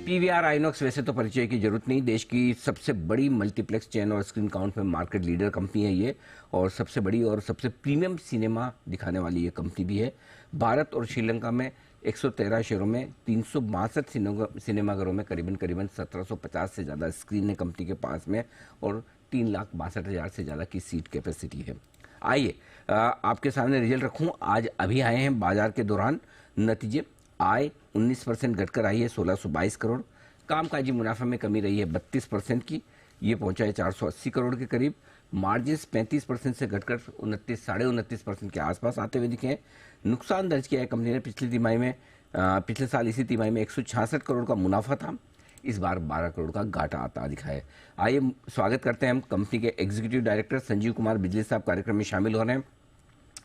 PVR INOX वैसे तो परिचय की जरूरत नहीं, देश की सबसे बड़ी मल्टीप्लेक्स चेन और स्क्रीन काउंट में मार्केट लीडर कंपनी है ये, और सबसे बड़ी और सबसे प्रीमियम सिनेमा दिखाने वाली ये कंपनी भी है। भारत और श्रीलंका में 113 शहरों में 362 सिनेमाघरों में करीबन करीबन 1750 से ज़्यादा स्क्रीन है कंपनी के पास में, और 3,62,000 से ज़्यादा की सीट कैपेसिटी है। आइए आपके सामने रिजल्ट रखूं। आज अभी आए हैं बाजार के दौरान नतीजे। आय 19% घटकर आई है 1622 करोड़। कामकाजी मुनाफा में कमी रही है 32% की, ये पहुंचा है 480 करोड़ के करीब। मार्जिन्स 35% से घटकर 29-29.5% के आसपास आते हुए दिखे हैं। नुकसान दर्ज किया है कंपनी ने पिछली तिमाही में। पिछले साल इसी तिमाही में 166 करोड़ का मुनाफा था, इस बार 12 करोड़ का घाटा आता दिखा है। आइए स्वागत करते हैं हम कंपनी के एग्जीक्यूटिव डायरेक्टर संजीव कुमार बिजली साहब कार्यक्रम में शामिल हो रहे हैं।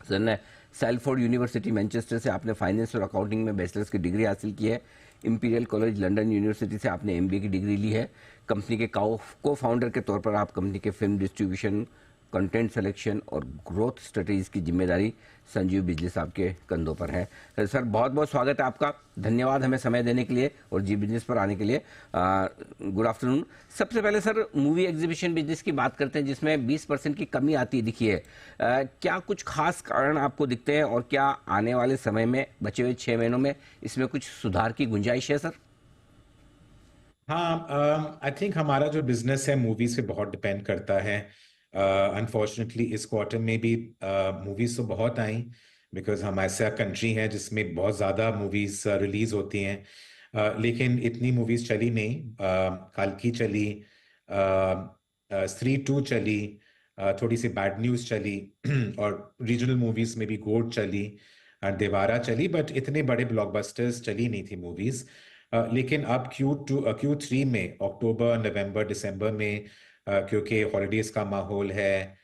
सर ने सैलफोर्ड यूनिवर्सिटी मैनचेस्टर से आपने फाइनेंस और अकाउंटिंग में बैचलर्स की डिग्री हासिल की है। इंपीरियल कॉलेज लंदन यूनिवर्सिटी से आपने एमबीए की डिग्री ली है। कंपनी के को फाउंडर के तौर पर आप कंपनी के फिल्म डिस्ट्रीब्यूशन, कंटेंट सिलेक्शन और ग्रोथ स्ट्रेटेजीज की जिम्मेदारी संजीव बिजली साहब के कंधों पर है। सर बहुत बहुत स्वागत है आपका, धन्यवाद हमें समय देने के लिए और जी बिजनेस पर आने के लिए। Good afternoon. सबसे पहले सर मूवी एग्जीबिशन बिजनेस की बात करते हैं जिसमें 20% की कमी आती दिखी है। क्या कुछ खास कारण आपको दिखते हैं और क्या आने वाले समय में बचे हुए 6 महीनों में इसमें कुछ सुधार की गुंजाइश है सर? हाँ, आई थिंक हमारा जो बिजनेस है मूवीज पे बहुत डिपेंड करता है। अनफॉर्चुनेटली इस क्वार्टर में भी मूवीज तो बहुत आई, बिकॉज हम ऐसा कंट्री है जिसमें बहुत ज़्यादा मूवीज रिलीज होती हैं। लेकिन इतनी मूवीज चली नहीं। कल्कि चली, स्त्री टू चली, थोड़ी सी बैड न्यूज चली और रीजनल मूवीज में भी गोड चली और देवारा चली, बट इतने बड़े ब्लॉकबस्टर्स चली नहीं थी मूवीज। लेकिन अब Q3 में अक्टूबर नवंबर दिसंबर में, क्योंकि हॉलीडेज का माहौल है,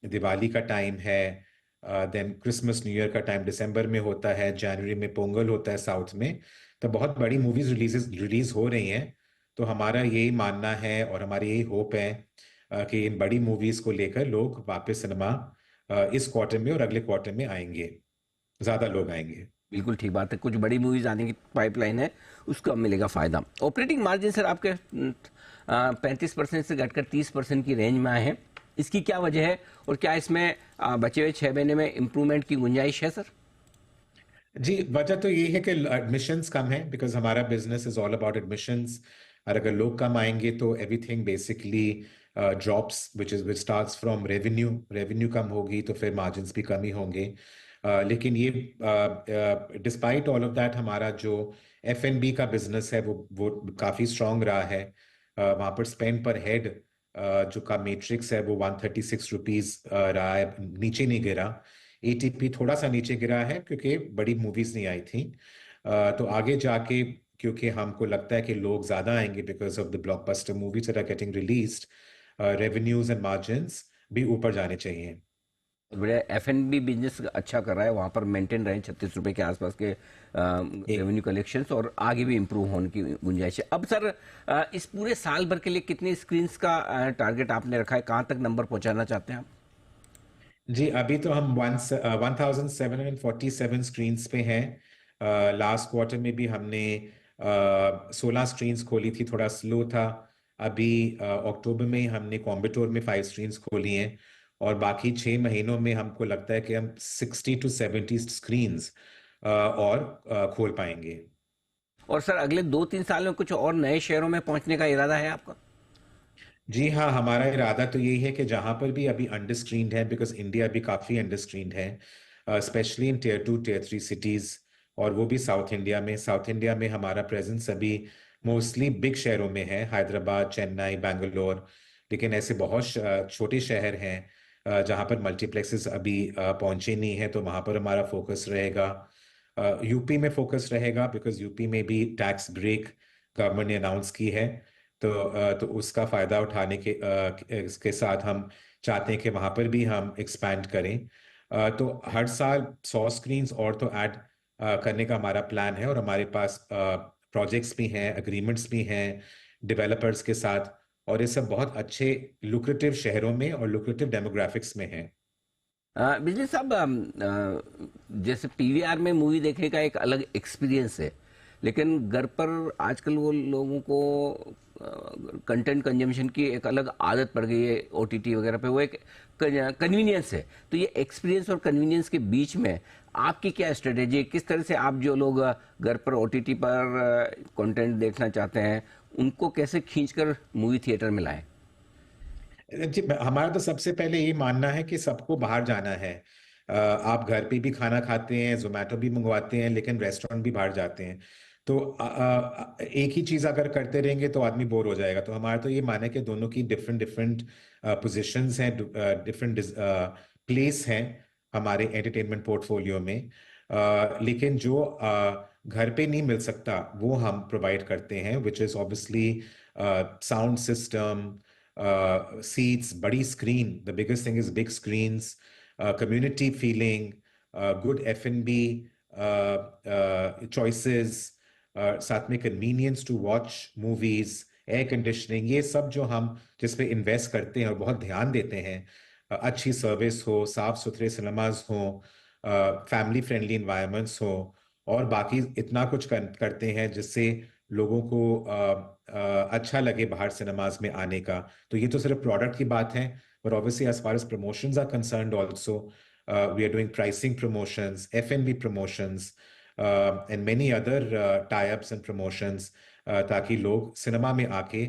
दिवाली का टाइम है, देन क्रिसमस न्यू ईयर का टाइम दिसंबर में होता है, जनवरी में पोंगल होता है साउथ में, तो बहुत बड़ी मूवीज रिलीज हो रही हैं। तो हमारा यही मानना है और हमारी यही होप है कि इन बड़ी मूवीज को लेकर लोग वापस सिनेमा इस क्वार्टर में और अगले क्वार्टर में आएंगे, ज्यादा लोग आएंगे। बिल्कुल ठीक बात है, कुछ बड़ी मूवीज आने की पाइपलाइन है, उसको अब मिलेगा फायदा। ऑपरेटिंग मार्जिन सर आपके 35% से घटकर 30% की रेंज में आए हैं, इसकी क्या वजह है और क्या इसमें बचे हुए 6 महीने में इम्प्रूवमेंट की गुंजाइश है सर? जी, वजह तो ये है कि एडमिशन्स कम है, बिकॉज हमारा business is all about admissions. और अगर लोग कम आएंगे तो everything basically drops, which starts from revenue. Revenue कम होगी तो फिर मार्जिन्स भी कम ही होंगे। लेकिन ये डिस्पाइट ऑल ऑफ दैट हमारा जो F&B का बिजनेस है वो काफ़ी स्ट्रांग रहा है। वहाँ पर स्पेंड पर हेड जो का मैट्रिक्स है वो 136 रुपीज रहा है, नीचे नहीं गिरा। ATP थोड़ा सा नीचे गिरा है क्योंकि बड़ी मूवीज नहीं आई थी। तो आगे जाके क्योंकि हमको लगता है कि लोग ज्यादा आएंगे because of the blockbuster movies that are getting released, revenues and margins भी ऊपर जाने चाहिए। बड़े F&B बिजनेस अच्छा कर रहा है, वहाँ पर मेंटेन रहे 36 रुपए के आसपास के रेवेन्यू कलेक्शंस, और आगे भी इम्प्रूव होने की गुंजाइश है। अब सर इस पूरे साल भर के लिए कितनी स्क्रीन्स का टारगेट आपने रखा है, कहाँ तक नंबर पहुँचाना चाहते हैं आप? जी, अभी तो हम 1747 स्क्रीन पे हैं। लास्ट क्वार्टर में भी हमने 16 स्क्रीन्स खोली थी, थोड़ा स्लो था। अभी अक्टूबर में हमने कॉम्बेटोर में 5 स्क्रीन्स खोली हैं, और बाकी 6 महीनों में हमको लगता है कि हम 60 to 70 स्क्रीन्स और खोल पाएंगे। और सर अगले 2-3 साल में कुछ और नए शहरों में पहुँचने का इरादा है आपका? जी हाँ, हमारा इरादा तो यही है कि जहाँ पर भी अभी अंडर स्क्रीन्ड है, बिकॉज इंडिया भी काफ़ी अंडर स्क्रीन्ड है, specially in Tier 2 Tier 3 cities, और वो भी साउथ इंडिया में। साउथ इंडिया में हमारा प्रेजेंस अभी मोस्टली बिग शहरों में है, हैदराबाद, चेन्नई, बैंगलोर। लेकिन ऐसे बहुत छोटे शहर हैं जहाँ पर मल्टीप्लेक्सेस अभी पहुँचे नहीं हैं, तो वहाँ पर हमारा फोकस रहेगा। यूपी में फोकस रहेगा बिकॉज यूपी में भी टैक्स ब्रेक गवर्नमेंट ने अनाउंस की है। तो उसका फायदा उठाने के साथ हम चाहते हैं कि वहां पर भी हम एक्सपैंड करें। तो हर साल 100 स्क्रीन्स और तो ऐड करने का हमारा प्लान है, और हमारे पास प्रोजेक्ट्स भी हैं, एग्रीमेंट्स भी हैं डेवलपर्स के साथ, और ये सब बहुत अच्छे लुक्रेटिव शहरों में और लुक्रेटिव डेमोग्राफिक्स में हैं। बिजली साहब, जैसे पीवीआर में मूवी देखने का एक अलग एक्सपीरियंस है, लेकिन घर पर आजकल वो लोगों को कंटेंट कंजम्पशन की एक अलग आदत पड़ गई है ओटीटी वगैरह पे, वो एक कन्वीनियंस है। तो ये एक्सपीरियंस और कन्वीनियंस के बीच में आपकी क्या स्ट्रेटेजी है? किस तरह से आप जो लोग घर पर ओटीटी पर कंटेंट देखना चाहते हैं उनको कैसे खींचकर मूवी थिएटर में लाएं? जी, हमारा तो सबसे पहले ये मानना है कि सबको बाहर जाना है। आप घर पे भी खाना खाते हैं, जोमेटो भी मंगवाते हैं, लेकिन रेस्टोरेंट भी बाहर जाते हैं। तो एक ही चीज अगर करते रहेंगे तो आदमी बोर हो जाएगा। तो हमारा तो ये मानना है कि दोनों की डिफरेंट डिफरेंट पोजीशंस हैं, डिफरेंट प्लेस हैं हमारे एंटरटेनमेंट पोर्टफोलियो में। लेकिन जो घर पे नहीं मिल सकता वो हम प्रोवाइड करते हैं, which is obviously sound system, seats, बड़ी screen, the biggest thing is big screens, community feeling, good F&B choices, साथ में convenience to watch movies, air conditioning, ये सब जो हम जिस पे इन्वेस्ट करते हैं और बहुत ध्यान देते हैं, अच्छी सर्विस हो, साफ सुथरे सिनेमाज हो, फैमिली फ्रेंडली इन्वायरमेंट्स हो, और बाकी इतना कुछ करते हैं जिससे लोगों को अच्छा लगे बाहर सिनेमाज में आने का। तो ये तो सिर्फ प्रोडक्ट की बात है, but obviously as far as promotions are concerned also, we are doing pricing promotions, F&B promotions, and many other tie-ups and promotions, ताकि लोग सिनेमा में आके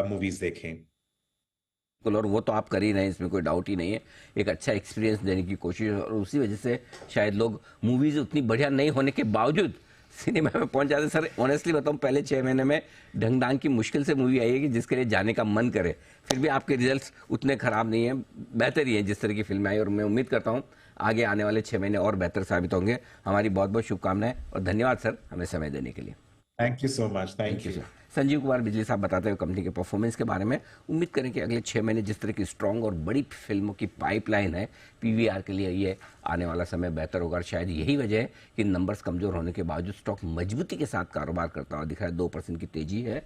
मूवीज देखें। बिल्कुल, और वो तो आप कर ही रहे हैं, इसमें कोई डाउट ही नहीं है। एक अच्छा एक्सपीरियंस देने की कोशिश, और उसी वजह से शायद लोग मूवीज उतनी बढ़िया नहीं होने के बावजूद सिनेमा में पहुंच जाते हैं। सर ऑनेस्टली बताऊं, पहले 6 महीने में ढंग ढांग की मुश्किल से मूवी आई है कि जिसके लिए जाने का मन करे, फिर भी आपके रिजल्ट्स उतने खराब नहीं हैं, बेहतर ही हैं जिस तरह की फिल्में आई। और मैं उम्मीद करता हूँ आगे आने वाले 6 महीने और बेहतर साबित होंगे। हमारी बहुत बहुत शुभकामनाएं और धन्यवाद सर हमें समय देने के लिए। Thank you so much. Thank thank you you. Sir. Sanjeev Kumar बिजली साहब बताते हुए कंपनी के परफॉर्मेंस के बारे में। उम्मीद करें कि अगले 6 महीने जिस तरह की स्ट्रांग और बड़ी फिल्मों की पाइपलाइन है पीवीआर के लिए, ये आने वाला समय बेहतर होगा। और शायद यही वजह है कि नंबर्स कमजोर होने के बावजूद स्टॉक मजबूती के साथ कारोबार करता हुआ दिख रहा है। 2% की तेजी है